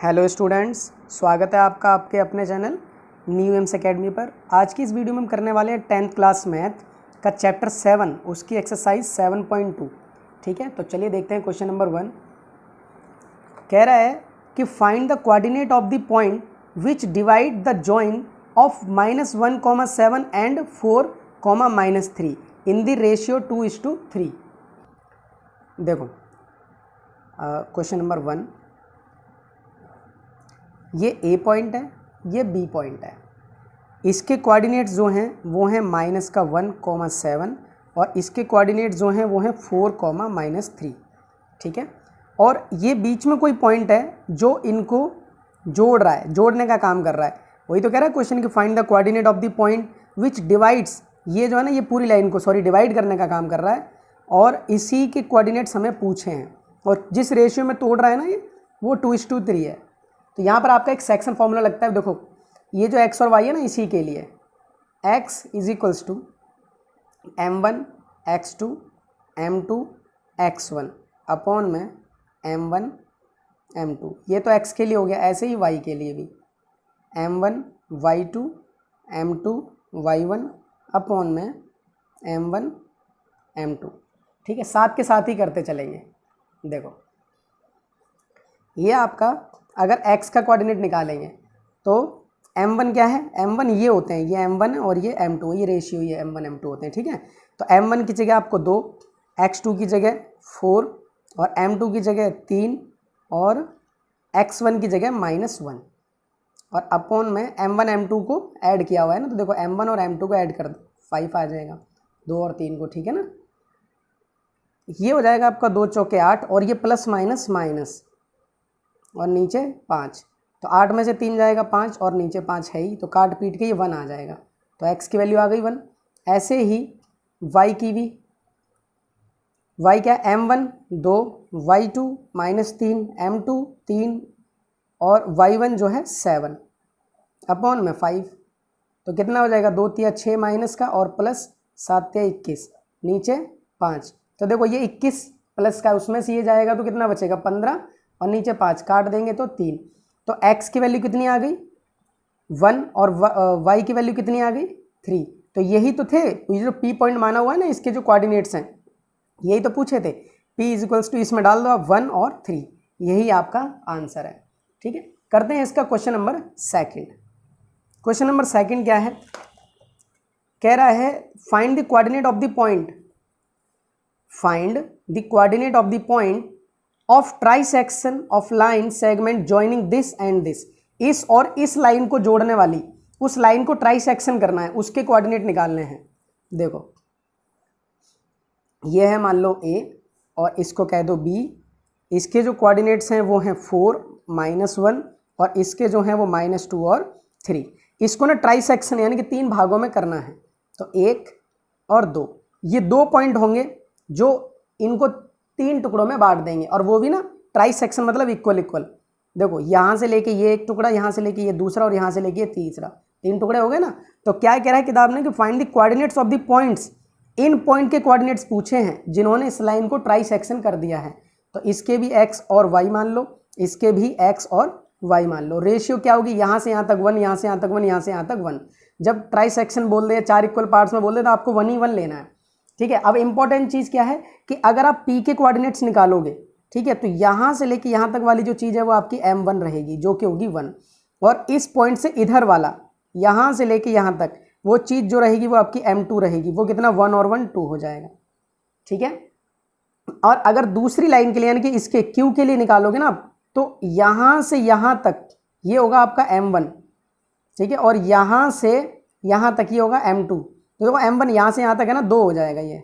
Hello students, स्वागत है आपका आपके अपने चैनल न्यू एम्स एकेडमी पर। आज की इस वीडियो में हम करने वाले हैं 10th क्लास मैथ का चैप्टर 7 उसकी एक्सरसाइज 7.2। ठीक है, तो चलिए देखते हैं। क्वेश्चन नंबर 1 कह रहा है कि find the coordinate of the point which divide the join of -1,7 and 4,-3 in the ratio 2:3। देखो क्वेश्चन नंबर 1, ये ए पॉइंट है, ये बी पॉइंट है। इसके कोऑर्डिनेट्स जो हैं वो हैं -1,7 और इसके कोऑर्डिनेट्स जो हैं वो हैं 4,-3। ठीक है, और ये बीच में कोई पॉइंट है जो इनको जोड़ रहा है, जोड़ने का काम कर रहा है। वही तो कह रहा है क्वेश्चन कि find the coordinate of the point which divides, ये जो है ना ये पूरी लाइन को डिवाइड करने का काम कर रहा है और इसी के कोऑर्डिनेट्स हमें पूछे हैं और जिस रेशियो में तोड़ रहा है ना ये वो 2:3 है। तो यहाँ पर आपका एक सेक्शन फॉर्मूला लगता है। देखो ये जो x और y है ना, इसी के लिए x = m1 x2 m2 x1 upon में m1 m2। ये तो x के लिए हो गया, ऐसे ही y के लिए भी m1 y2 m2 y1 upon में m1 m2। ठीक है, साथ के साथ ही करते चलेंगे। देखो ये आपका अगर x का कोऑर्डिनेट निकालेंगे तो m1 क्या है, m1 ये होते हैं, ये m1 है और ये m2, ये रेशियो ये m1 m2 होते हैं। ठीक है, तो m1 की जगह आपको 2, x2 की जगह 4 और m2 की जगह 3 और x1 की जगह -1 और अपॉन में m1 m2 को ऐड किया हुआ है ना, तो देखो m1 और m2 को ऐड कर दो, 5 आ जाएगा, 2 और 3 को। ठीक है ना, ये हो जाएगा आपका 2 चौके 8 और ये प्लस माइनस माइनस और नीचे 5, तो 8 में से 3 जाएगा 5 और नीचे 5 है ही, तो काट पीट के ये 1 आ जाएगा। तो x की वैल्यू आ गई 1। ऐसे ही y की भी, y क्या m1 2 y2 -3 m2 3 और y1 जो है 7 अपॉन में 5, तो कितना हो जाएगा 2 3 6 माइनस का और प्लस 7 3 21 नीचे 5। तो देखो ये 21 प्लस का उसमें से ये जाएगा तो कितना बचेगा 15 और नीचे 5 काट देंगे तो 3। तो x की वैल्यू कितनी आ गई 1 और y की वैल्यू कितनी आ गई 3। तो यही तो थे, ये जो p पॉइंट माना हुआ है ना, इसके जो कोऑर्डिनेट्स हैं यही तो पूछे थे। p = इसमें डाल दो आप 1 और 3, यही आपका आंसर है। ठीक है, करते हैं इसका क्वेश्चन नंबर 2। क्वेश्चन नंबर 2 क्या है, कह रहा है find the coordinate of the point, find the coordinate of the point of trisection of line segment joining this and this. इस और इस लाइन को जोड़ने वाली उस लाइन को ट्राइसेक्शन करना है, उसके कोऑर्डिनेट निकालने हैं। देखो ये है मान लो A और इसको कह दो B। इसके जो कोऑर्डिनेट्स हैं वो हैं 4 -1 और इसके जो हैं वो -2 और 3। इसको ना ट्राइसेक्शन यानी कि 3 भागों में करना है। तो 1 और 2, ये 2 पॉइंट होंगे जो इनको 3 टुकड़ों में बांट देंगे और वो भी ना ट्राइसेक्शन मतलब इक्वल इक्वल। देखो यहाँ से लेके ये एक टुकड़ा, यहाँ से लेके ये दूसरा और यहाँ से लेके ये तीसरा, 3 टुकड़े हो गए ना। तो क्या कह रहा है किताब ने कि find the coordinates of the points, in point के कोऑर्डिनेट्स पूछे हैं जिन्होंने इस लाइन को ट्राइसेक्शन कर दिया है। तो इसके भी x और y मान लो, इसके भी x और y मान लो। रेशियो क्या होगी, यहाँ से यहाँ तक 1, यहाँ से यहाँ तक 1, यहाँ से यहाँ तक 1। जब ट्राइसेक्शन बोल दे 4 इक्वल पार्ट्स में बोल दे तो आपको 1 ही 1 लेना है। ठीक है, अब इंपॉर्टेंट चीज़ क्या है कि अगर आप p के कोऑर्डिनेट्स निकालोगे, ठीक है, तो यहाँ से लेके यहाँ तक वाली जो चीज़ है वो आपकी m1 रहेगी जो कि होगी 1, और इस पॉइंट से इधर वाला यहाँ से लेके यहाँ तक वो चीज़ जो रहेगी वो आपकी m2 रहेगी, वो कितना 1 और 1 2 हो जाएगा। ठीक है, और अगर दूसरी लाइन के लिए यानी कि इसके q के लिए निकालोगे ना तो यहाँ से यहाँ तक ये होगा आपका m1। ठीक है, और यहाँ से यहाँ तक ये होगा m2। तो देखो m1 यहाँ से यहाँ तक है ना 2 हो जाएगा ये।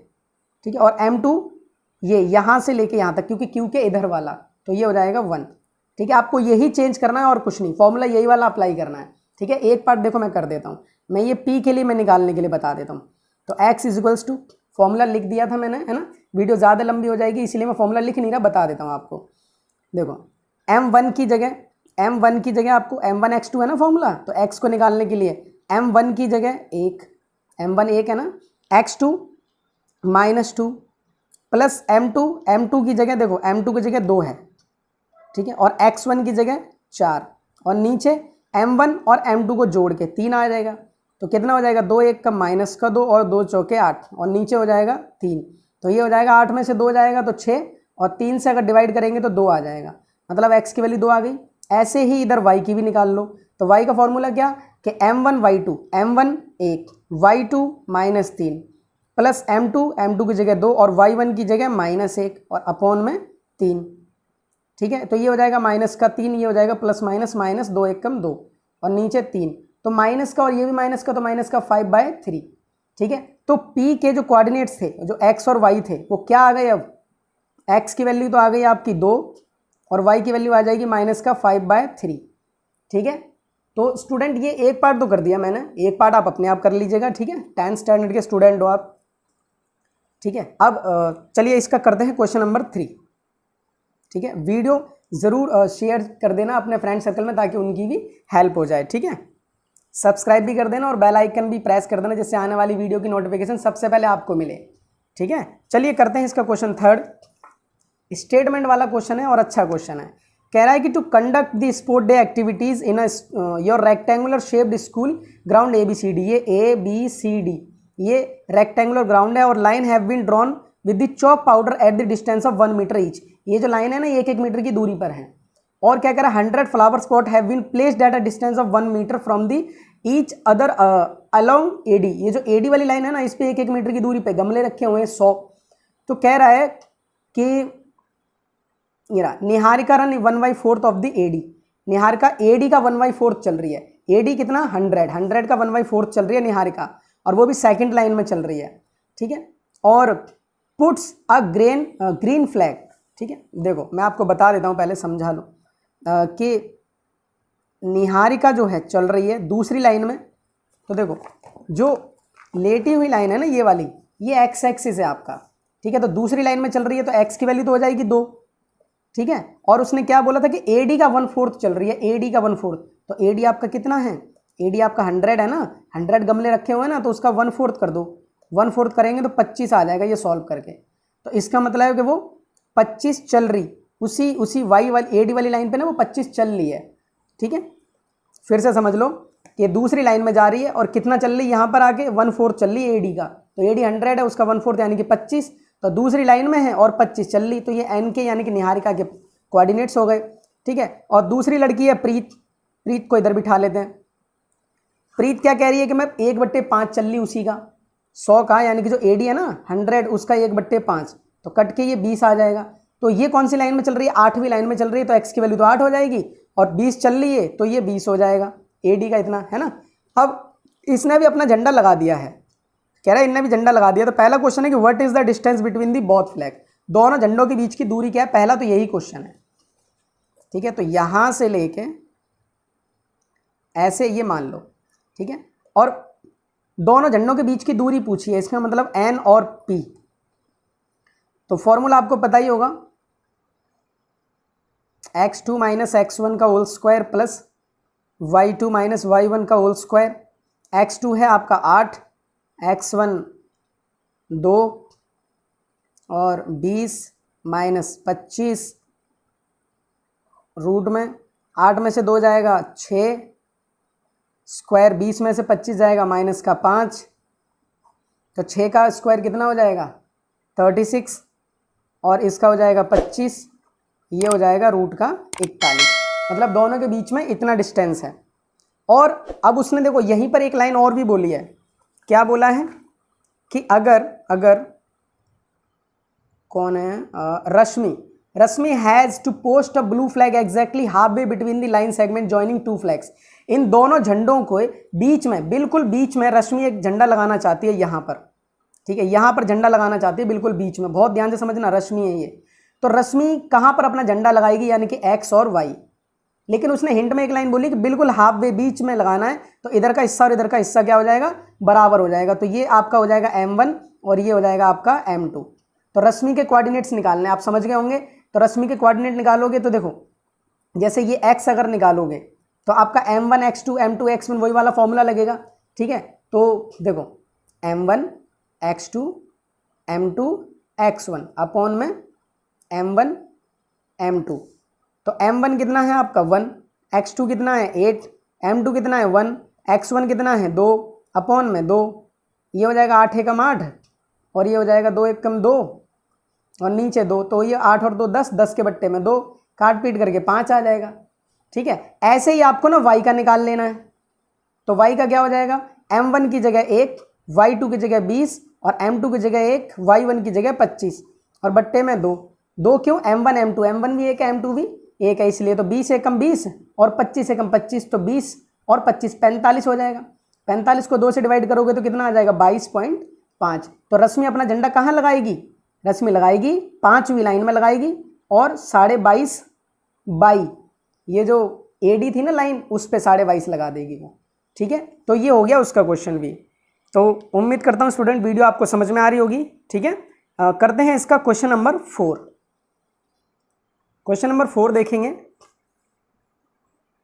ठीक है, और m2 ये यहाँ से लेके यहाँ तक क्योंकि q के इधर वाला, तो ये हो जाएगा 1। ठीक है, आपको यही चेंज करना है और कुछ नहीं, फॉर्मूला यही वाला अप्लाई करना है। ठीक है, एक पार्ट देखो मैं कर देता हूँ, मैं ये p के लिए मैं निकालने के लिए बता देता हूँ। तो x = फॉर्मूला लिख दिया था मैंने, है ना, वीडियो ज़्यादा लंबी हो जाएगी इसलिए मैं फॉर्मूला लिख नहीं रहा, बता देता हूँ आपको। देखो m1 की जगह आपको m1 x2 है ना फॉर्मूला, तो x को निकालने के लिए m1 की जगह 1, m1 1 है ना, x2 -2 प्लस m2 की जगह देखो m2 की जगह 2 है। ठीक है, और x1 की जगह 4 और नीचे m1 और m2 को जोड़ के 3 आ जाएगा। तो कितना हो जाएगा, 2 1 का माइनस का 2 और 2 चौके 8 और नीचे हो जाएगा 3। तो ये हो जाएगा 8 में से 2 जाएगा तो 6 और 3 से अगर डिवाइड करेंगे तो 2 आ जाएगा, मतलब x की वैल्यू 2 आ गई। ऐसे ही इधर y की भी निकाल लो। तो y का फॉर्मूला क्या कि m1 y2, m1 1 y2 -3 plus m2 की जगह 2 और y1 की जगह -1 और अपॉन में 3। ठीक है, तो ये हो जाएगा माइनस का 3, ये हो जाएगा प्लस माइनस माइनस 2 1 कम 2 और नीचे 3, तो माइनस का और ये भी माइनस का, तो माइनस का 5/3। ठीक है, तो p के जो कोऑर्डिनेट्स थे, जो x और y थे, वो क्या आ गए, अब x की वैल्यू तो आ गई आपकी 2 और y की वैल्यू आ जाएगी माइनस का 5/3। ठीक है, तो स्टूडेंट ये एक पार्ट तो कर दिया मैंने, एक पार्ट आप अपने आप कर लीजिएगा। ठीक है, 10th स्टैंडर्ड के स्टूडेंट हो आप। ठीक है, अब चलिए इसका करते हैं क्वेश्चन नंबर 3। ठीक है, वीडियो ज़रूर शेयर कर देना अपने फ्रेंड सर्कल में ताकि उनकी भी हेल्प हो जाए। ठीक है, सब्सक्राइब भी कर देना और बेल आइकन भी प्रेस कर देना जिससे आने वाली वीडियो की नोटिफिकेशन सबसे पहले आपको मिले। ठीक है, चलिए करते हैं इसका क्वेश्चन 3rd। स्टेटमेंट वाला क्वेश्चन है और अच्छा क्वेश्चन है। कह रहा है कि to conduct the sport day activities in your rectangular shaped school ground ABCD, ये ABCD ये रेक्टेंगुलर ग्राउंड है और line have been drawn with the chalk powder at the distance of 1 metre each. ये जो लाइन है ना, ये 1-1 metre की दूरी पर है। और क्या कह रहा है, 100 flower spot have been placed at a distance of 1 metre from the each other along AD। ये जो AD वाली लाइन है ना, इस पे 1-1 मीटर की दूरी पे गमले रखे हुए हैं 100। तो कह रहा है कि Niharika run 1/4 of the AD। Niharika AD का 1/4 चल रही है। AD कितना, 100 का 1/4 चल रही है निहारिका, और वो भी सेकंड लाइन में चल रही है। ठीक है, और पुट्स अ ग्रीन फ्लैग। ठीक है, देखो मैं आपको बता देता हूँ, पहले समझा लो कि निहारिका जो है चल रही है दूसरी लाइन में। तो देखो जो लेटी हुई लाइन है ना, ये वाली, ये x एक्सिस है आपका। ठीक है, तो दूसरी लाइन में चल रही है तो x की वैल्यू तो हो जाएगी 2। ठीक है, और उसने क्या बोला था कि AD का 1/4 चल रही है, AD का 1/4। तो AD आपका कितना है, AD आपका 100 है ना, 100 गमले रखे हुए हैं ना, तो उसका 1/4 कर दो। 1/4 करेंगे तो 25 आ जाएगा ये सॉल्व करके। तो इसका मतलब है कि वो 25 चल रही, उसी y वाली AD वाली लाइन पे ना वो 25 चल रही है। ठीक है, फिर से समझ लो कि दूसरी लाइन में जा रही है और कितना चल रही है, यहाँ पर आके 1/4 चल रही है AD का। तो AD 100 है, उसका 1/4 यानी कि 25, तो दूसरी लाइन में है और 25 चल रही, तो ये n के यानी कि निहारिका के कोऑर्डिनेट्स हो गए। ठीक है, और दूसरी लड़की है प्रीत, प्रीत को इधर बिठा लेते हैं। प्रीत क्या कह रही है कि मैं 1/5 चल रही उसी का, 100 का, यानी कि जो AD है ना 100 उसका 1/5, तो कट के ये 20 आ जाएगा। तो ये कौन सी लाइन में चल रही है, 8वीं लाइन में चल रही है, तो x की वैल्यू तो 8 हो जाएगी और 20 चल रही है तो ये 20 हो जाएगा। AD का इतना है ना। अब इसने भी अपना झंडा लगा दिया है, कह रहा है इनने भी झंडा लगा दिया। तो पहला क्वेश्चन है कि what is the distance between the both flag, दोनों झंडों के बीच की दूरी क्या है, पहला तो यही क्वेश्चन है। ठीक है, तो यहां से लेके ऐसे ये मान लो। ठीक है, और दोनों झंडों के बीच की दूरी पूछी है, इसका मतलब n और p। तो फॉर्मूला आपको पता ही होगा, x2 - x1 का whole square plus y2 - y1 का होल स्क्वायर। x2 है आपका 8, x1 2 और 20 - 25 रूट में 8 में से 2 जाएगा 6, स्क्वायर 20 में से 25 जाएगा माइनस का 5, तो 6 का स्क्वायर कितना हो जाएगा 36 और इसका हो जाएगा 25, ये हो जाएगा रूट का 41। मतलब दोनों के बीच में इतना डिस्टेंस है। और अब उसने देखो यहीं पर एक लाइन और भी बोली है, क्या बोला है कि अगर कौन है, Rashmi has to post a blue flag exactly half way between the line segment joining two flags. इन दोनों झंडों को बीच में, बिल्कुल बीच में रश्मि एक झंडा लगाना चाहती है यहाँ पर। ठीक है, यहाँ पर झंडा लगाना चाहती है बिल्कुल बीच में, बहुत ध्यान से समझना, रश्मि है ये। तो रश्मि कहाँ पर अपना झंडा लगाएगी, यानी कि x और y। लेकिन उसने हिंट में एक लाइन बोली कि बिल्कुल हाफ वे बीच में लगाना है, तो इधर का हिस्सा और इधर का हिस्सा क्या हो जाएगा, बराबर हो जाएगा। तो ये आपका हो जाएगा m1 और ये हो जाएगा आपका m2। तो रश्मि के कोऑर्डिनेट्स निकालने, आप समझ गए होंगे। तो रश्मि के कोऑर्डिनेट निकालोगे तो देखो, जैसे ये x अगर निकालोगे तो आपका m1 x2 m2 x1 वही वाला फॉर्मूला लगेगा। ठीक है, तो देखो m1 x2 m2 x1 upon में m1 m2। तो m1 कितना है आपका 1, x2 कितना है 8, m2 कितना है 1, x1 कितना है 2 अपॉन में 2, ये हो जाएगा 8 एकम 8 और ये हो जाएगा 2 एकम 2 और नीचे 2, तो ये 8 और 2 10, 10 के बट्टे में 2, काट पीट करके 5 आ जाएगा। ठीक है, ऐसे ही आपको ना y का निकाल लेना है। तो y का क्या हो जाएगा, m1 की जगह 1, y2 की जगह 20 और m2 की जगह 1, y1 की जगह 25 और बट्टे में 2। 2 क्यों, m1 m2, m1 भी 1 है m2 भी 1 है, इसलिए तो 20 एकम 20 और 25 एकम 25, तो 20 और 25 45 हो जाएगा। 45 को 2 से डिवाइड करोगे तो कितना आ जाएगा 22.5। तो रश्मि अपना झंडा कहाँ लगाएगी, रश्मि लगाएगी 5वीं लाइन में लगाएगी और 22.5 बाई ये जो एडी थी ना लाइन उस पे 22.5 लगा देगी वो। ठीक है, तो ये हो गया उसका क्वेश्चन भी। तो उम्मीद करता हूँ स्टूडेंट वीडियो आपको समझ में आ रही होगी। ठीक है, करते हैं इसका क्वेश्चन नंबर 4। क्वेश्चन नंबर 4 देखेंगे,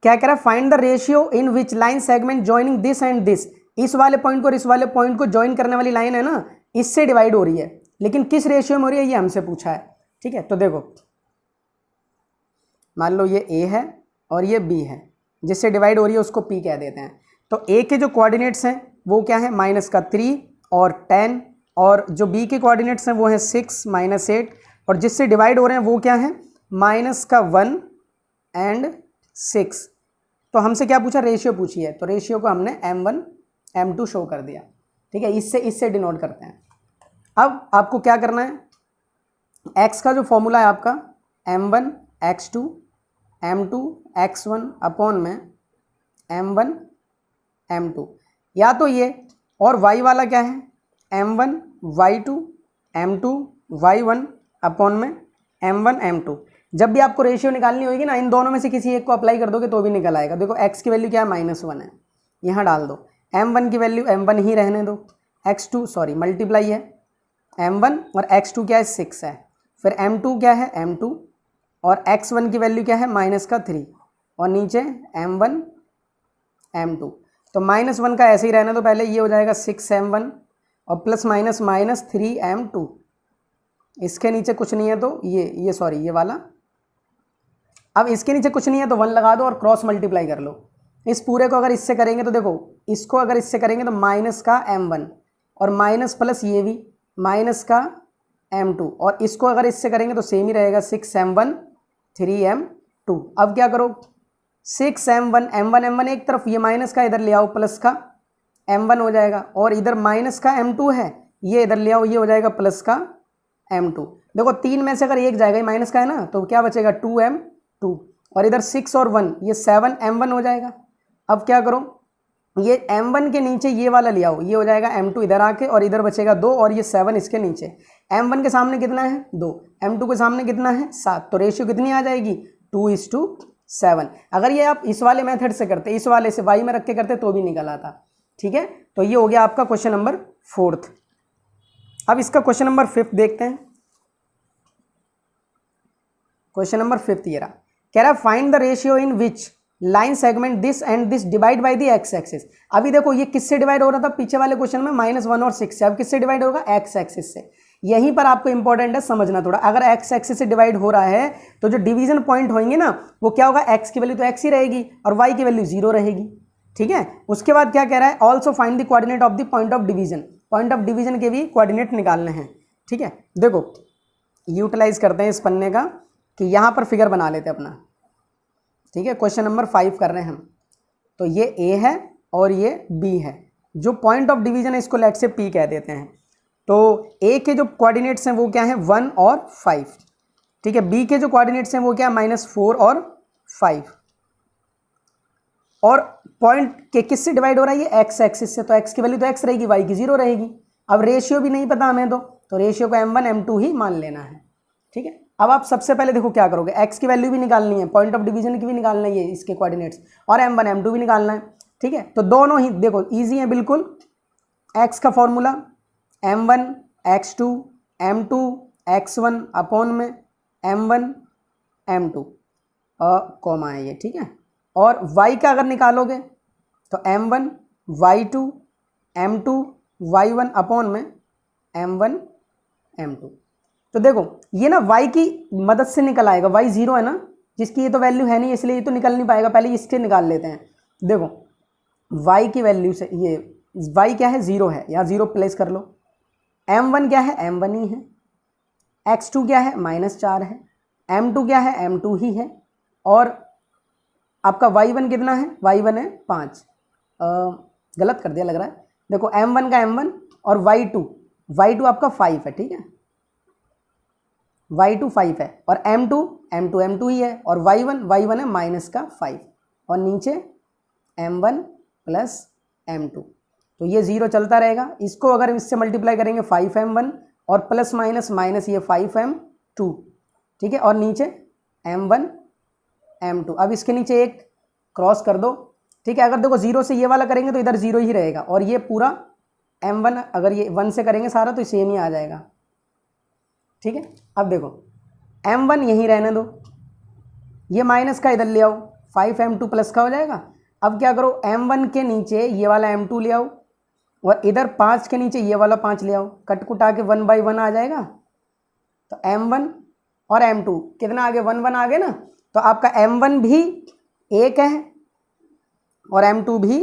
क्या कह रहा है, find the ratio in which line segment joining this and this. इस वाले पॉइंट को और इस वाले पॉइंट को ज्वाइन करने वाली लाइन है ना, इससे डिवाइड हो रही है, लेकिन किस रेशियो में हो रही है ये हमसे पूछा है। ठीक है, तो देखो मान लो ये a है और ये b है, जिससे डिवाइड हो रही है उसको p कह देते हैं। तो a के जो कोऑर्डिनेट्स हैं वो क्या है -3 और 10, और जो b के कोऑर्डिनेट्स हैं वो हैं 6 -8, और जिससे डिवाइड हो रहे हैं वो क्या है -1 एंड 6। तो हमसे क्या पूछा, रेशियो पूछी है, तो रेशियो को हमने m1 m2 शो कर दिया। ठीक है, इससे डिनोट करते हैं। अब आपको क्या करना है, x का जो फॉर्मूला है आपका m1 x2 m2 x1 upon में m1 m2, या तो ये, और y वाला क्या है m1 y2 m2 y1 upon में m1 m2। जब भी आपको रेशियो निकालनी होगी ना, इन दोनों में से किसी एक को अप्लाई कर दोगे तो भी निकल आएगा। देखो x की वैल्यू क्या है -1 है, यहाँ डाल दो, m1 की वैल्यू m1 ही रहने दो, x2 सॉरी मल्टीप्लाई है m1 और x2 क्या है 6 है, फिर m2 क्या है m2 और x1 की वैल्यू क्या है -3 और नीचे m1 m2। तो -1 का ऐसे ही रहना, तो पहले ये हो जाएगा 6m1 और प्लस माइनस -3m2। इसके नीचे कुछ नहीं है तो ये सॉरी ये वाला, अब इसके नीचे कुछ नहीं है तो 1 लगा दो और क्रॉस मल्टीप्लाई कर लो। इस पूरे को अगर इससे करेंगे तो देखो, इसको अगर इससे करेंगे तो माइनस का m1 और माइनस प्लस ये भी माइनस का m2, और इसको अगर इससे करेंगे तो सेम ही रहेगा 6m1 3m2। अब क्या करो, 6m1 m1 एक तरफ, ये माइनस का इधर ले आओ, प्लस का m1 हो जाएगा, और इधर माइनस का m2 है, ये इधर ले आओ, ये हो जाएगा प्लस का m2। देखो 3 में से अगर एक जाएगा, ये माइनस का है ना, तो क्या बचेगा 2m2, और इधर 6 और 1 ये 7m1 हो जाएगा। अब क्या करो, ये m1 के नीचे ये वाला ले आओ, ये हो जाएगा m2 इधर आके, और इधर बचेगा 2 और ये 7 इसके नीचे। m1 के सामने कितना है 2, m2 के सामने कितना है 7, तो रेशियो कितनी आ जाएगी 2:7। अगर ये आप इस वाले मेथड से करते, इस वाले से y में रख के करते तो भी निकल आता। ठीक है, तो ये हो गया आपका क्वेश्चन नंबर 4। अब इसका क्वेश्चन नंबर 5 देखते हैं। क्वेश्चन नंबर 5 ये रहा, कह रहा है find the ratio in which line segment this and this divide by the x axis. अभी देखो ये किससे डिवाइड हो रहा था पीछे वाले क्वेश्चन में -1 और 6 से, अब किससे डिवाइड होगा एक्स एक्सिस से। यहीं पर आपको इंपॉर्टेंट है समझना थोड़ा, अगर एक्स एक्सिस से डिवाइड हो रहा है तो जो डिवीजन पॉइंट होंगे ना वो क्या होगा, एक्स की वैल्यू तो एक्स ही रहेगी और वाई की वैल्यू 0 रहेगी। ठीक है, उसके बाद क्या कह रहा है, also find the coordinate of the point of division. Point of division के भी कोऑर्डिनेट निकालने हैं। ठीक है, देखो यूटिलाइज करते हैं इस पन्ने का कि यहाँ पर फिगर बना लेते हैं अपना। ठीक है, क्वेश्चन नंबर 5 कर रहे हैं हम। तो ये ए है और ये बी है, जो पॉइंट ऑफ डिवीजन है इसको लेट से पी कह देते हैं। तो ए के जो कोऑर्डिनेट्स हैं वो क्या है 1 और 5। ठीक है, बी के जो कोऑर्डिनेट्स हैं वो क्या है -4 और 5। और पॉइंट के किससे डिवाइड हो रहा है, ये एक्स एक्सिस से, तो एक्स की वैल्यू तो एक्स रहेगी, वाई की 0 रहेगी। अब रेशियो भी नहीं पता हमें, तो रेशियो को m1 m2 ही मान लेना है। ठीक है, अब आप सबसे पहले देखो क्या करोगे, x की वैल्यू भी निकालनी है, पॉइंट ऑफ डिवीजन की भी निकालना है, ये इसके कोऑर्डिनेट्स, और m1 m2 भी निकालना है। ठीक है, तो दोनों ही देखो इजी है बिल्कुल। x का formula m1 x2 m2 x1 upon में m1 m2 कॉमा है ये। ठीक है, और y का अगर निकालोगे तो m1 y2 m2 y1 upon में m1 m2। तो देखो ये ना y की मदद से निकल आएगा, y 0 है ना, जिसकी ये तो वैल्यू है नहीं, इसलिए ये तो निकल नहीं पाएगा। पहले इसके निकाल लेते हैं। देखो y की वैल्यू से ये y क्या है, 0 है, यहाँ 0 प्लेस कर लो। m1 क्या है, m1 ही है। x2 क्या है, -4 है। m2 क्या है, m2 ही है। और आपका y1 कितना है, y1 है 5। गलत कर दिया लग रहा है। देखो m1 का m1 और y2 आपका 5 है, ठीक है, y2 5 है। और m2 ही है। और y1 है -5 और नीचे m1 प्लस m2, तो ये 0 चलता रहेगा। इसको अगर इससे मल्टीप्लाई करेंगे 5m1 और प्लस माइनस माइनस ये 5m2, ठीक है, और नीचे m1 m2। अब इसके नीचे एक क्रॉस कर दो, ठीक है। अगर देखो 0 से ये वाला करेंगे तो इधर 0 ही रहेगा, और ये पूरा m1 अगर ये 1 से करेंगे सारा तो सेम ही आ जाएगा, ठीक है। अब देखो m1 यहीं रहने दो, ये माइनस का इधर ले आओ, 5m2 प्लस का हो जाएगा। अब क्या करो, m1 के नीचे ये वाला m2 ले आओ और इधर 5 के नीचे ये वाला 5 ले आओ, कट कुटा के 1 बाई 1 आ जाएगा। तो m1 और m2 कितना आगे, 1 1 आगे ना, तो आपका m1 भी 1 है और m2 भी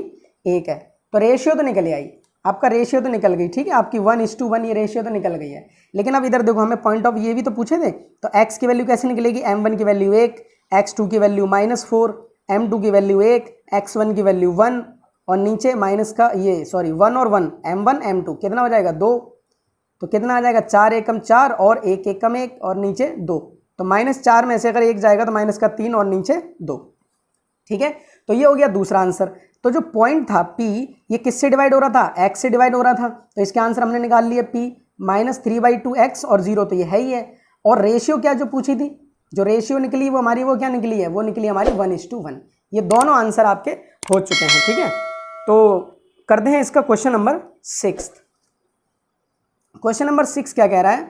1 है। तो रेशियो तो निकल आई, आपका रेशियो तो निकल गई, ठीक है, आपकी 1:1 ये रेशियो तो निकल गई है। लेकिन अब इधर देखो, हमें पॉइंट ऑफ ये भी तो पूछे थे, तो x की वैल्यू कैसे निकलेगी, m1 की वैल्यू 1, x2 की वैल्यू -4, m2 की वैल्यू 1, x1 की वैल्यू 1 और नीचे माइनस का ये 1 और 1 m1 m2 कितना हो जाएगा 2, तो कितना आ जाएगा 4 एकम 4 और 1 एकम 1 और नीचे 2, तो -4 में से अगर 1 जाएगा तो माइनस का 3 और नीचे 2, ठीक है। तो ये हो गया दूसरा आंसर। तो जो पॉइंट था P, ये किससे डिवाइड हो रहा था, x से डिवाइड हो रहा था, तो इसके आंसर हमने निकाल लिया P -3/2x और 0, तो ये है ही है। और रेशियो क्या जो पूछी थी, जो रेशियो निकली वो हमारी वो क्या निकली है, वो निकली हमारी 1:1। ये दोनों आंसर आपके हो चुके हैं, ठीक है। तो करते हैं इसका क्वेश्चन नंबर 6। क्वेश्चन नंबर 6 क्या कह रहा है,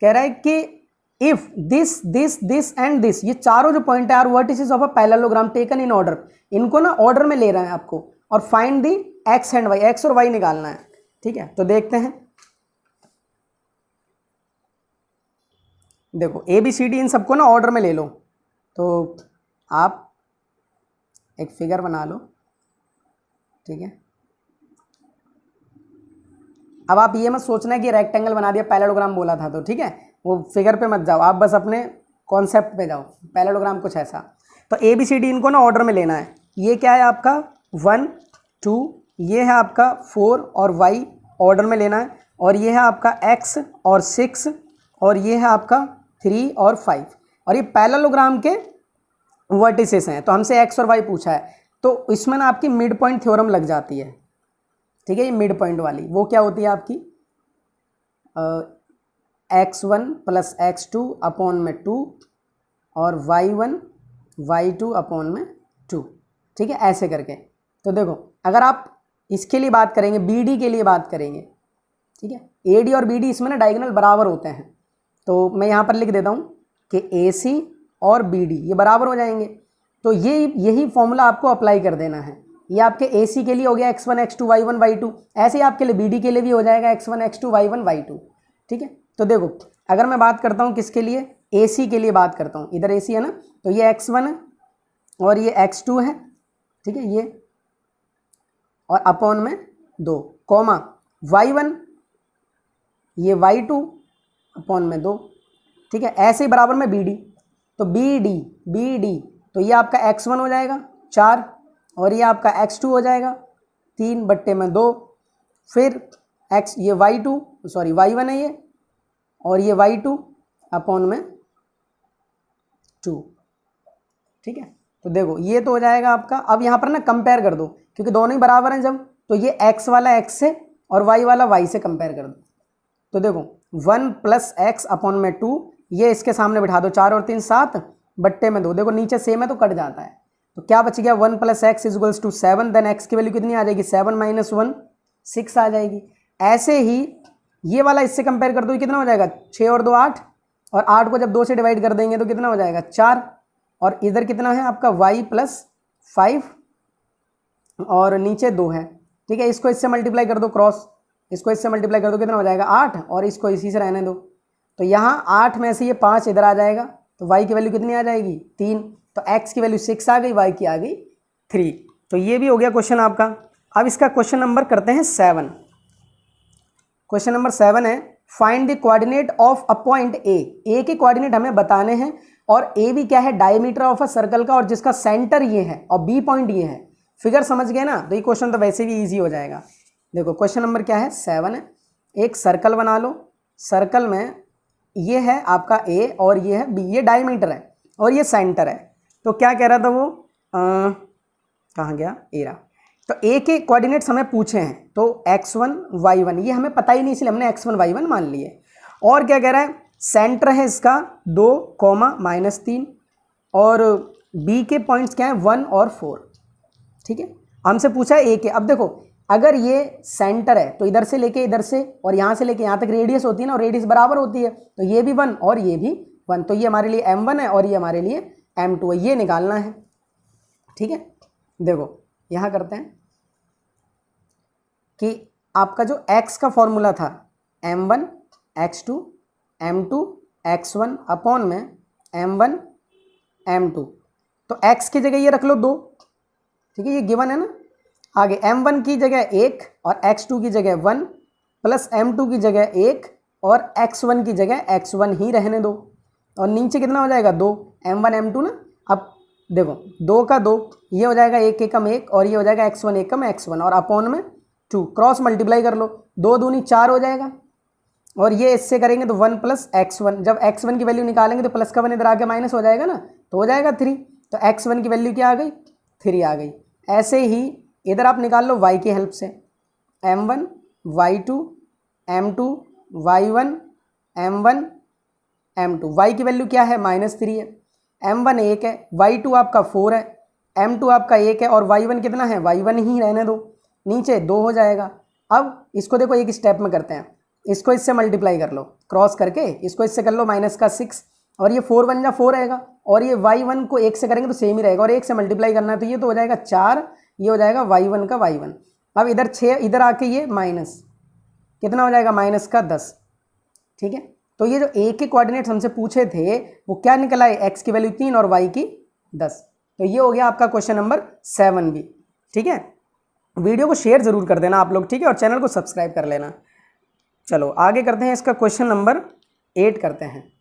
कह रहा है कि इफ दिस एंड दिस, ये चारों जो पॉइंट है are vertices of a parallelogram taken in order, इनको ना ऑर्डर में ले रहे हैं आपको, और find the x and y, x और वाई निकालना है, ठीक है। तो देखते हैं, देखो ए बी सी डी इन सबको ना ऑर्डर में ले लो। तो आप एक फिगर बना लो, ठीक है। अब आप ये मत सोचना कि रेक्टेंगल बना दिया, पैरेललोग्राम बोला था तो, ठीक है, वो फिगर पे मत जाओ, आप बस अपने कॉन्सेप्ट पे जाओ। पैरेललोग्राम कुछ ऐसा, तो ए बी सी डी इनको ना ऑर्डर में लेना है। ये क्या है आपका 1 2, ये है आपका 4 और y ऑर्डर में लेना है, और ये है आपका x और 6 और ये है आपका 3 और 5, और ये पैरेललोग्राम के वर्टिसेस हैं। तो हमसे x और y पूछा है, तो इसमें ना आपकी मिड पॉइंट थ्योरम लग जाती है, ठीक है। ये मिड पॉइंट वाली वो क्या होती है आपकी, x1 + x2 अपॉन में 2 और y1 y2 अपॉन में 2, ठीक है, ऐसे करके। तो देखो अगर आप इसके लिए बात करेंगे, BD के लिए बात करेंगे, ठीक है, AD और BD इसमें ना डायगोनल बराबर होते हैं, तो मैं यहाँ पर लिख देता हूँ कि AC और BD ये बराबर हो जाएंगे। तो यही फॉर्मूला आपको अप्लाई कर देना है। ये आपके AC के लिए हो गया x1 x2 y1 y2, ऐसे ही आपके लिए BD के लिए भी हो जाएगा x1 x2 y1 y2, ठीक है। तो देखो अगर मैं बात करता हूँ किसके लिए, AC के लिए बात करता हूँ, इधर AC है ना, तो ये x1 है और ये x2 है, ठीक है, ये और अपॉन में 2 कॉमा y1 ये y2 अपॉन में 2, ठीक है, ऐसे ही बराबर में BD, तो BD तो ये आपका x1 हो जाएगा 4 और ये आपका x2 हो जाएगा 3/2, फिर x ये y1 है ये, और ये y2 अपॉन में 2, ठीक है। तो देखो ये तो हो जाएगा आपका। अब यहाँ पर ना कंपेयर कर दो, क्योंकि दोनों ही बराबर हैं जब, तो ये x वाला x से और y वाला y से कंपेयर कर दो। तो देखो 1 + x अपॉन में 2, ये इसके सामने बिठा दो, 4 और 3 7/2, देखो नीचे सेम है तो कट जाता है, तो क्या बच गया 1 + x = 7, देन x की वैल्यू कितनी आ जाएगी 7 - 1 6 आ जाएगी। ऐसे ही ये वाला इससे कंपेयर कर दो, ये कितना हो जाएगा 6 और 2 8, और 8 को जब 2 से डिवाइड कर देंगे तो कितना हो जाएगा 4, और इधर कितना है आपका y + 5 और नीचे 2 है, ठीक है। इसको इससे मल्टीप्लाई कर दो, क्रॉस इसको इससे मल्टीप्लाई कर दो, कितना हो जाएगा 8, और इसको इसी से रहने दो। तो यहाँ 8 में से ये 5 इधर आ जाएगा, तो y की वैल्यू कितनी आ जाएगी 3, तो x की वैल्यू 6 आ गई, y की आ गई 3। तो ये भी हो गया क्वेश्चन आपका। अब इसका क्वेश्चन नंबर करते हैं 7। क्वेश्चन नंबर 7 है find the coordinate of a point A के कोऑर्डिनेट हमें बताने हैं और ए भी क्या है, डायमीटर ऑफ अ सर्कल का, और जिसका सेंटर ये है और बी पॉइंट ये है। फिगर समझ गए ना, तो ये क्वेश्चन तो वैसे भी इजी हो जाएगा। देखो क्वेश्चन नंबर क्या है, 7 है। एक सर्कल बना लो, सर्कल में ये है आपका ए और ये है बी, ये डायमीटर है और ये सेंटर है। तो क्या कह रहा था वो, कहाँ गया, ए रहा। तो ए के कोऑर्डिनेट्स हमें पूछे हैं, तो x1 y1 ये हमें पता ही नहीं, इसलिए हमने x1 y1 मान लिए। और क्या कह रहा है, सेंटर है इसका 2, -3 और बी के पॉइंट्स क्या है 1 और 4। ठीक है, हमसे पूछा है ए के। अब देखो अगर ये सेंटर है तो इधर से लेके इधर से और यहाँ से लेके यहाँ तक रेडियस होती है ना, और रेडियस बराबर होती है, तो ये भी 1 और ये भी 1, तो ये हमारे लिए m1 है और ये हमारे लिए m2 है, ये निकालना है। ठीक है, देखो यहाँ करते हैं कि आपका जो x का फॉर्मूला था m1 x2 m2 x1 upon में m1 m2, तो x की जगह ये रख लो 2। ठीक है, ये गिवन है ना। आगे m1 की जगह 1 और x2 की जगह 1 प्लस m2 की जगह 1 और x1 की जगह x1 ही रहने दो, और नीचे कितना हो जाएगा 2 m1 m2 ना। अब देखो 2 का 2, ये हो जाएगा 1 एकम 1 और ये हो जाएगा x1 एकम x1 और अपॉन में 2, क्रॉस मल्टीप्लाई कर लो, 2 दूनी 4 हो जाएगा, और ये इससे करेंगे तो 1 प्लस x1, जब x1 की वैल्यू निकालेंगे तो प्लस का 1 इधर आके माइनस हो जाएगा ना, तो हो जाएगा 3। तो x1 की वैल्यू क्या आ गई, 3 आ गई। ऐसे ही इधर आप निकाल लो y की हेल्प से, m1 y2 m2 y1 m1 m2, y की वैल्यू क्या है -3 है, m1 1 है, y2 आपका 4 है, m2 आपका 1 है और y1 कितना है, y1 ही रहने दो, नीचे 2 हो जाएगा। अब इसको देखो एक स्टेप में करते हैं, इसको इससे मल्टीप्लाई कर लो, क्रॉस करके इसको इससे कर लो -6 और ये 4 बन जा 4 रहेगा, और ये y1 को 1 से करेंगे तो सेम ही रहेगा, और 1 से मल्टीप्लाई करना है तो ये तो हो जाएगा 4, ये हो जाएगा y1 का y1। अब इधर 6, इधर आके ये माइनस कितना हो जाएगा -10। ठीक है, तो ये जो a के कोऑर्डिनेट्स हमसे पूछे थे वो क्या निकला है, x की वैल्यू 3 और y की 10। तो ये हो गया आपका क्वेश्चन नंबर 7 भी। ठीक है, वीडियो को शेयर जरूर कर देना आप लोग, ठीक है, और चैनल को सब्सक्राइब कर लेना। चलो आगे करते हैं, इसका क्वेश्चन नंबर 8 करते हैं।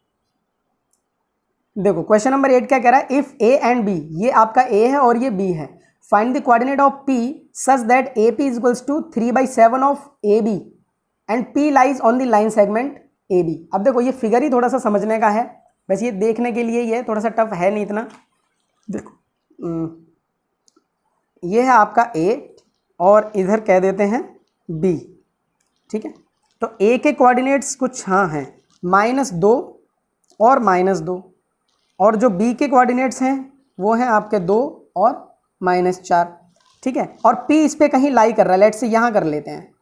देखो क्वेश्चन नंबर 8 क्या कह रहा है, इफ a एंड b, ये आपका a है और ये b है, find the coordinate of p such that AP is equals to 3/7 of AB and p lies on the line segment AB। अब देखो ये फिगर ही थोड़ा सा समझने का है, वैसे ये देखने के लिए ही है, थोड़ा सा टफ है नहीं इतना। देखो ये है आपका a और इधर कह देते हैं b। ठीक है, तो a के कोऑर्डिनेट्स कुछ हाँ हैं -2 और -2, और जो b के कोऑर्डिनेट्स हैं वो हैं आपके 2 और -4। ठीक है, और p इस पे कहीं लाई कर रहा है, लेट्स से यहाँ कर लेते हैं।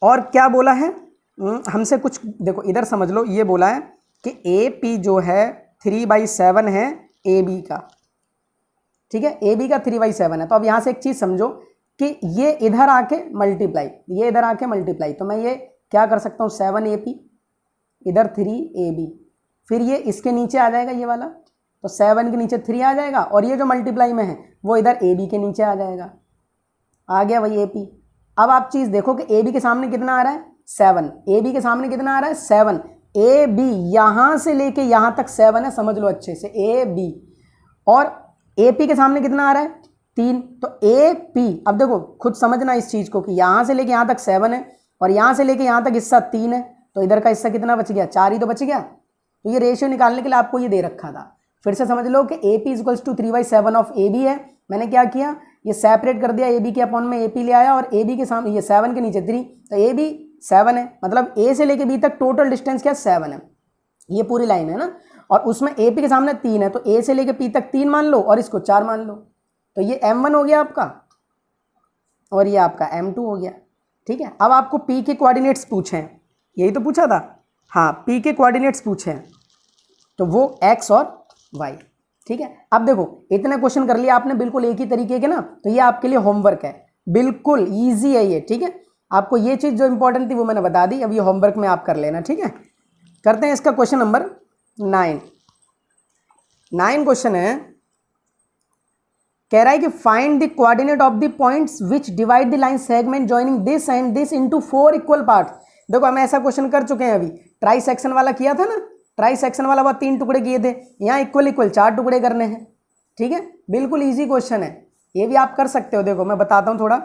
और क्या बोला है हमसे, कुछ देखो इधर समझ लो, ये बोला है कि AP जो है 3/7 है AB का। ठीक है, AB का 3/7 है, तो अब यहाँ से एक चीज़ समझो कि ये इधर आके मल्टीप्लाई, ये इधर आके मल्टीप्लाई, तो मैं ये क्या कर सकता हूँ 7AP इधर 3AB, फिर ये इसके नीचे आ जाएगा ये वाला, तो 7 के नीचे 3 आ जाएगा, और ये जो मल्टीप्लाई में है वो इधर AB के नीचे आ जाएगा, आ गया वही AP। अब आप चीज़ देखो कि AB के सामने कितना आ रहा है 7, AB के सामने कितना आ रहा है 7, AB यहाँ से लेके यहाँ तक 7 है, समझ लो अच्छे से AB, और AP के सामने कितना आ रहा है 3, तो AP, अब देखो खुद समझना इस चीज़ को कि यहाँ से लेके यहाँ तक 7 है और यहाँ से लेके यहाँ तक हिस्सा 3 है, तो इधर का हिस्सा कितना बच गया, 4 ही तो बच गया। तो ये रेशियो निकालने के लिए आपको ये दे रखा था, फिर से समझ लो कि AP is equals to 3/7 of AB है। मैंने क्या किया, ये सेपरेट कर दिया, AB के अपॉन में AP ले आया और AB के सामने ये 7 के नीचे 3, तो AB 7 है, मतलब A से लेके B तक टोटल डिस्टेंस क्या 7 है, ये पूरी लाइन है ना, और उसमें AP के सामने 3 है, तो A से लेके P तक 3 मान लो और इसको 4 मान लो, तो ये M1 हो गया आपका और ये आपका M2 हो गया। ठीक है, अब आपको P के कोऑर्डिनेट्स पूछे हैं, यही तो पूछा था, हाँ P के कोऑर्डिनेट्स पूछे हैं, तो वो X और Y। ठीक है, अब देखो इतने क्वेश्चन कर लिया आपने बिल्कुल एक ही तरीके के ना, तो ये आपके लिए होमवर्क है, बिल्कुल ईजी है ये। ठीक है, आपको ये चीज़ जो इंपॉर्टेंट थी वो मैंने बता दी, अब ये होमवर्क में आप कर लेना। ठीक है, करते हैं इसका क्वेश्चन नंबर 9 क्वेश्चन है, कह रहा है कि find the coordinate of the points which divide the line segment joining this and this into 4 equal part. देखो हम ऐसा क्वेश्चन कर चुके हैं, अभी ट्राई सेक्शन वाला किया था ना, ट्राई सेक्शन वाला वो 3 टुकड़े किए थे, यहाँ इक्वल इक्वल 4 टुकड़े करने हैं। ठीक है, बिल्कुल ईजी क्वेश्चन है, ये भी आप कर सकते हो। देखो मैं बताता हूँ थोड़ा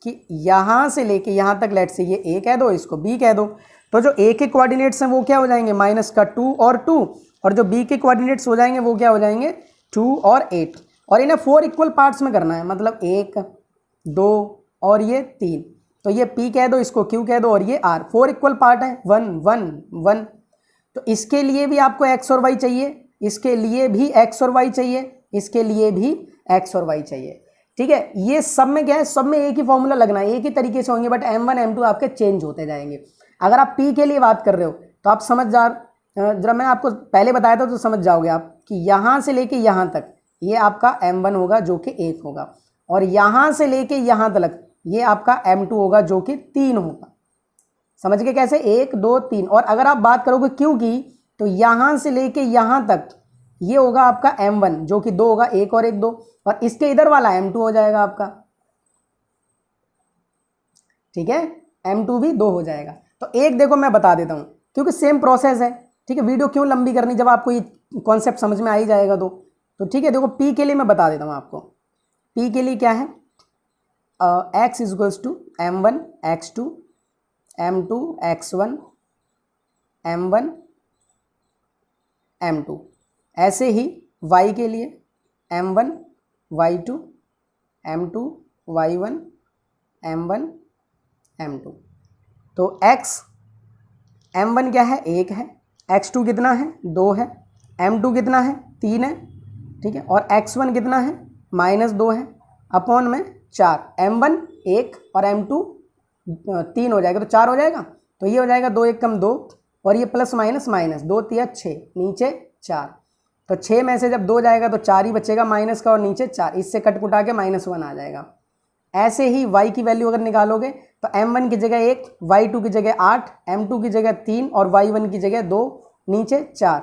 कि यहाँ से लेके यहाँ तक, लेट से ये ए कह दो, इसको बी कह दो, तो जो ए के कोऑर्डिनेट्स हैं वो क्या हो जाएंगे, -2 और 2, और जो बी के कोऑर्डिनेट्स हो जाएंगे वो क्या हो जाएंगे, 2 और 8, और इन्हें 4 इक्वल पार्ट्स में करना है, मतलब 1 2 और ये 3, तो ये P कह दो, इसको Q कह दो, और ये R, 4 इक्वल पार्ट है, 1 1 1। तो इसके लिए भी आपको x और y चाहिए, इसके लिए भी x और y चाहिए, इसके लिए भी x और y चाहिए। ठीक है, ये सब में क्या है, सब में एक ही फॉर्मूला लगना है, एक ही तरीके से होंगे, बट M1 M2 आपके चेंज होते जाएंगे। अगर आप P के लिए बात कर रहे हो तो आप समझ जरा मैं आपको पहले बताया था तो समझ जाओगे आप कि यहाँ से लेके यहाँ तक ये आपका M1 होगा जो कि 1 होगा, और यहाँ से लेके यहाँ तक ये आपका M2 होगा जो कि 3 होगा। समझ गए कैसे, 1 2 3। और अगर आप बात करोगे Q की, तो यहाँ से लेके यहाँ तक ये होगा आपका M1 जो कि 2 होगा, 1 और 1 2, और इसके इधर वाला M2 हो जाएगा आपका। ठीक है, M2 भी 2 हो जाएगा। तो एक देखो मैं बता देता हूँ क्योंकि सेम प्रोसेस है। ठीक है, वीडियो क्यों लंबी करनी जब आपको ये कॉन्सेप्ट समझ में आ ही जाएगा तो ठीक है। देखो P के लिए मैं बता देता हूँ आपको, P के लिए क्या है, x equals to M1 x2 M2 x1 M1 M2। ऐसे ही y के लिए M1 y2 M2 y1 M1 M2। तो x M1 क्या है, 1 है, x2 कितना है, 2 है, M2 कितना है, 3 है। ठीक है, और x1 कितना है, -2 है, अपॉन में 4, M1 1 और M2 3 हो जाएगा, तो 4 हो जाएगा। तो ये हो जाएगा 2 1 कम 2, और ये प्लस माइनस माइनस 2 3 6, नीचे 4, तो 6 में से जब 2 जाएगा तो 4 ही बचेगा माइनस का, और नीचे 4, इससे कट कुटा के -1 आ जाएगा। ऐसे ही y की वैल्यू अगर निकालोगे तो M1 की जगह 1, y2 की जगह 8, M2 की जगह 3 और y1 की जगह 2, नीचे 4,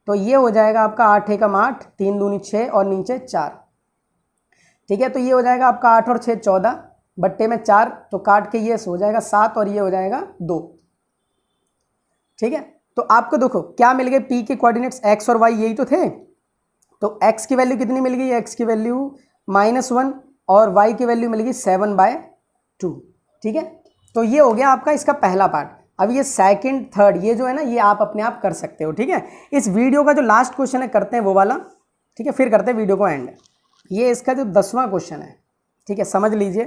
तो ये हो जाएगा आपका 8 एकम 8, 3 दूनी 6 और नीचे 4। ठीक है, तो ये हो जाएगा आपका 8 और 6 14, बट्टे में 4, तो काट के ये हो जाएगा 7 और ये हो जाएगा 2। ठीक है, तो आपको देखो क्या मिल गए, P के कोऑर्डिनेट्स x और y यही तो थे, तो x की वैल्यू कितनी मिल गई, x की वैल्यू -1 और y की वैल्यू मिल गई 7/2। ठीक है, तो ये हो गया आपका इसका पहला पार्ट। अब ये सेकंड थर्ड ये जो है ना, ये आप अपने आप कर सकते हो। ठीक है, इस वीडियो का जो लास्ट क्वेश्चन है करते हैं वो वाला, ठीक है, फिर करते हैं वीडियो को एंड। ये इसका जो 10वां क्वेश्चन है, ठीक है, समझ लीजिए।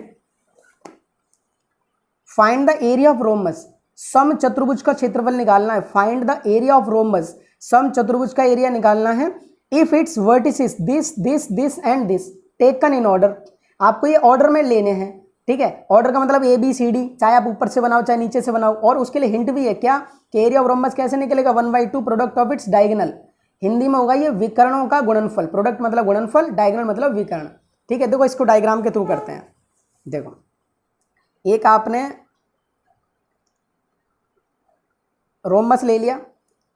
Find the area of rhombus, सम चतुर्भुज का क्षेत्रफल निकालना है। Find the area of rhombus, सम चतुर्भुज का एरिया निकालना है। If its vertices this this this and this taken in order, आपको ये ऑर्डर में लेने हैं। ठीक है, ऑर्डर का मतलब ABCD, चाहे आप ऊपर से बनाओ चाहे नीचे से बनाओ। और उसके लिए हिंट भी है क्या, कि एरिया ऑफ रोमबस कैसे निकलेगा, 1/2 product of its diagonal. Hindi में होगा ये विकर्णों का गुणनफल, प्रोडक्ट मतलब गुणनफल, डायगोनल मतलब विकर्ण। ठीक है, देखो इसको डायग्राम के थ्रू करते हैं। देखो एक आपने रोमबस ले लिया,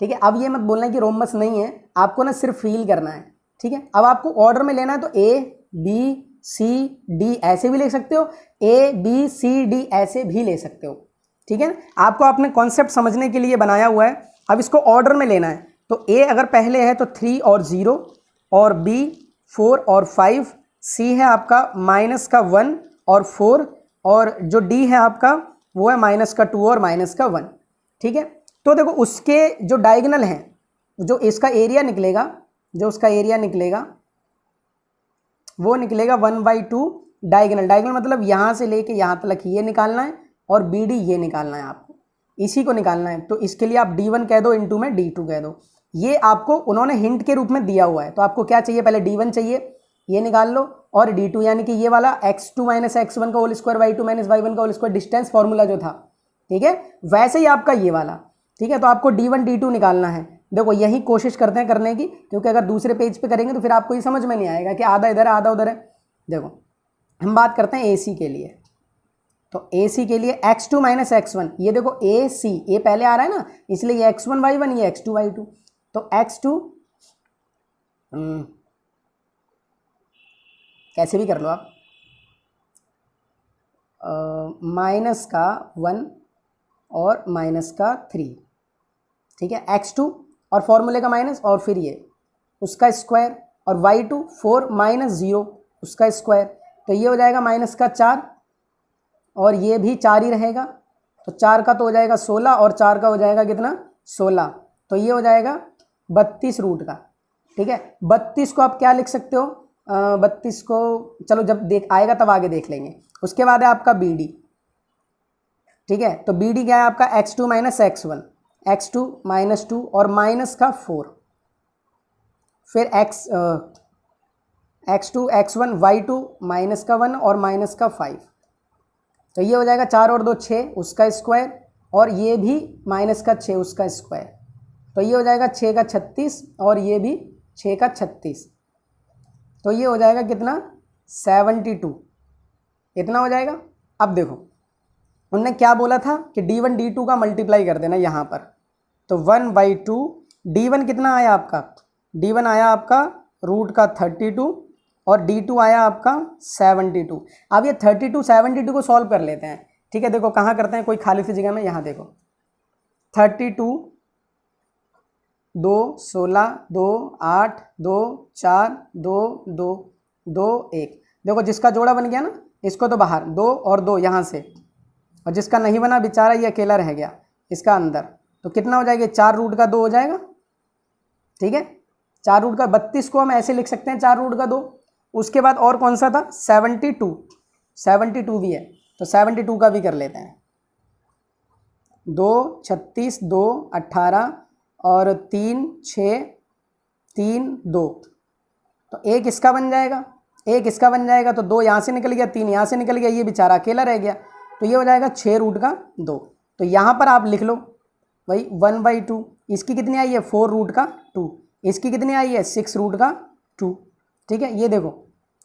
ठीक है, अब ये मत बोलना कि रोमबस नहीं है, आपको ना सिर्फ फील करना है। ठीक है, अब आपको ऑर्डर में लेना है, तो ABCD ऐसे भी ले सकते हो, ABCD ऐसे भी ले सकते हो। ठीक है, आपको अपने कॉन्सेप्ट समझने के लिए बनाया हुआ है। अब इसको ऑर्डर में लेना है, तो A अगर पहले है तो 3 और 0, और B 4 और 5, C है आपका -1 और 4, और जो D है आपका वो है -2 और -1। ठीक है, तो देखो उसके जो डायगोनल हैं, जो इसका एरिया निकलेगा, जो उसका एरिया निकलेगा वो निकलेगा 1/2 डायगोनल। डायगोनल मतलब यहाँ से लेके यहाँ तक ये निकालना है, और BD ये निकालना है, आपको इसी को निकालना है। तो इसके लिए आप D1 कह दो, इनटू में D2 कह दो। ये आपको उन्होंने हिंट के रूप में दिया हुआ है। तो आपको क्या चाहिए, पहले D1 चाहिए, ये निकाल लो, और D2 यानी कि ये वाला x2 - x1 का होल स्क्वायर, y2 - y1 का होल स्क्वायर, डिस्टेंस फॉर्मूला जो था। ठीक है, वैसे ही आपका ये वाला। ठीक है, तो आपको D1 D2 निकालना है। देखो यही कोशिश करते हैं करने की, क्योंकि अगर दूसरे पेज पे करेंगे तो फिर आपको ये समझ में नहीं आएगा कि आधा इधर है आधा उधर है। देखो हम बात करते हैं AC के लिए, तो AC के लिए x2 - x1, ये देखो AC, ये पहले आ रहा है ना, इसलिए ये x1 y1, ये x2 y2। तो x2 कैसे भी कर लो आप, माइनस का 1 और माइनस का 3, ठीक है, x2 और फॉर्मूले का माइनस और फिर ये उसका स्क्वायर और y2 4 माइनस 0 उसका स्क्वायर, तो ये हो जाएगा माइनस का 4 और ये भी 4 ही रहेगा, तो 4 का तो हो जाएगा 16 और 4 का हो जाएगा कितना 16, तो ये हो जाएगा 32 रूट का, ठीक है। 32 को आप क्या लिख सकते हो, 32 को चलो जब देख आएगा तब आगे देख लेंगे। उसके बाद है आपका बी डी, ठीक है, तो बी डी क्या है आपका x2 minus x1, x2 minus 2 और माइनस का 4, फिर x2 x1 y2 माइनस का 1 और माइनस का 5, तो ये हो जाएगा 4 और 2 6 उसका स्क्वायर और ये भी माइनस का 6 उसका स्क्वायर, तो ये हो जाएगा 6 का 36 और ये भी 6 का 36, तो ये हो जाएगा कितना 72, इतना हो जाएगा। अब देखो उनने क्या बोला था कि d1 d2 का मल्टीप्लाई कर देना यहाँ पर, तो 1/2 d1 कितना आया आपका, d1 आया आपका रूट का 32 और d2 आया आपका 72। अब ये 32 72 को सॉल्व कर लेते हैं, ठीक है। देखो कहाँ करते हैं, कोई खाली सी जगह में, यहाँ देखो 32 2 16 2 8 2 4 2 2 2 1, देखो जिसका जोड़ा बन गया ना इसको तो बाहर 2 और 2 यहाँ से, और जिसका नहीं बना बेचारा ये अकेला रह गया इसका अंदर, तो कितना हो जाएगा 4 रूट का 2 हो जाएगा, ठीक है। 4 रूट का 32 को हम ऐसे लिख सकते हैं 4 रूट का 2। उसके बाद और कौन सा था 72 भी है, तो 72 का भी कर लेते हैं, 2 36 2 18 और 3 6 3 2, तो एक इसका बन जाएगा, एक इसका बन जाएगा, तो 2 यहाँ से निकल गया 3 यहाँ से निकल गया, ये बेचारा अकेला रह गया, तो ये हो जाएगा 6 रूट का 2। तो यहाँ पर आप लिख लो भाई 1/2, इसकी कितनी आई है 4 रूट का 2, इसकी कितनी आई है 6 रूट का 2, ठीक है। ये देखो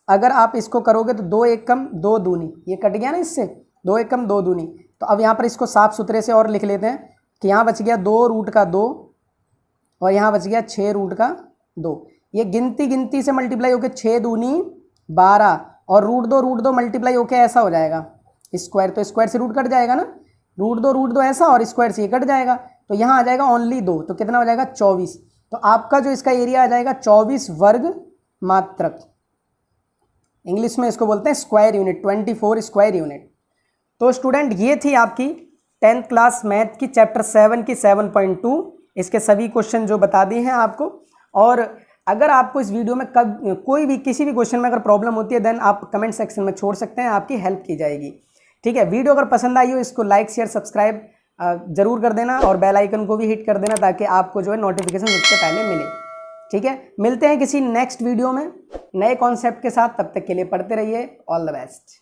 अगर आप इसको करोगे तो 2 1 कम 2 दूनी, ये कट गया ना इससे, 2 1 कम 2 दूनी, तो अब यहाँ पर इसको साफ सुथरे से और लिख लेते हैं कि यहाँ बच गया 2 रूट का 2 और यहाँ बच गया 6 रूट का 2। ये गिनती से मल्टीप्लाई होकर 6 दूनी 12 और रूट दो मल्टीप्लाई होकर ऐसा हो जाएगा स्क्वायर, तो स्क्वायर से रूट कट जाएगा ना, रूट दो ऐसा और स्क्वायर से ये कट जाएगा, तो यहाँ आ जाएगा ओनली 2, तो कितना हो जाएगा 24। तो आपका जो इसका एरिया आ जाएगा 24 वर्ग मात्रक, इंग्लिश में इसको बोलते हैं स्क्वायर यूनिट, 24 स्क्वायर यूनिट। तो स्टूडेंट ये थी आपकी 10th क्लास मैथ की चैप्टर 7 की 7.2, इसके सभी क्वेश्चन जो बता दिए हैं आपको। और अगर आपको इस वीडियो में कोई भी किसी भी क्वेश्चन में अगर प्रॉब्लम होती है देन आप कमेंट सेक्शन में छोड़ सकते हैं, आपकी हेल्प की जाएगी, ठीक है। वीडियो अगर पसंद आई हो इसको लाइक शेयर सब्सक्राइब जरूर कर देना और बेल आइकन को भी हिट कर देना ताकि आपको जो है नोटिफिकेशन सबसे पहले मिले, ठीक है। मिलते हैं किसी नेक्स्ट वीडियो में नए कॉन्सेप्ट के साथ, तब तक के लिए पढ़ते रहिए, ऑल द बेस्ट।